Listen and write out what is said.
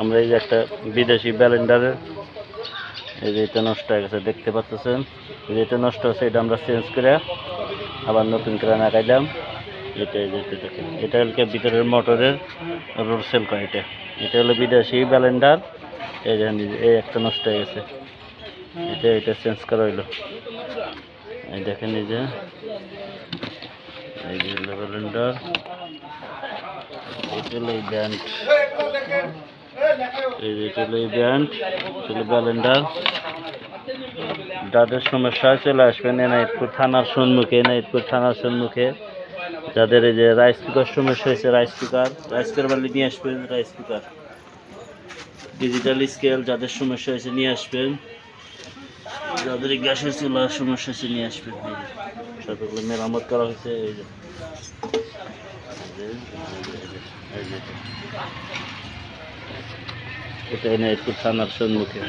আমরা এই যে একটা বিদেশি ব্লেন্ডারের এই যে এটা নষ্ট হয়ে গেছে দেখতে পাচ্ছেন। যেটা নষ্ট হচ্ছে এটা আমরা চেঞ্জ করে আবার নতুন করে লাগাইলাম। এটা দেখেন, এটা হলো ভিতরের মোটরের রোড সেল করে। এটা হলো বিদেশি ব্লেন্ডার। এই যে এই একটা নষ্ট হয়ে গেছে, এটা চেঞ্জ করা হইলো। এই দেখেন এই যে হলো ব্লেন্ডার, এটা হলো এই ব্যান্ড, এটা হলো এই ব্যান্ড, হলো ব্লেন্ডার। যাদের সমস্যা চলে আসবেন এনায়েতপুর থানার সম্মুখে। যাদের এই যে রাইস কুকার সমস্যা হয়েছে, রাইস কুকার বালি নিয়ে আসবেন। রাইস কুকার ডিজিটাল স্কেল যাদের সমস্যা হয়েছে নিয়ে আসবেন। যাদের গ্যাসের চুলার সমস্যা হয়েছে নিয়ে আসবেন। সবগুলো মেরামত করা হয়েছে। এটা এনায়েতপুর থানার সম্মুখে।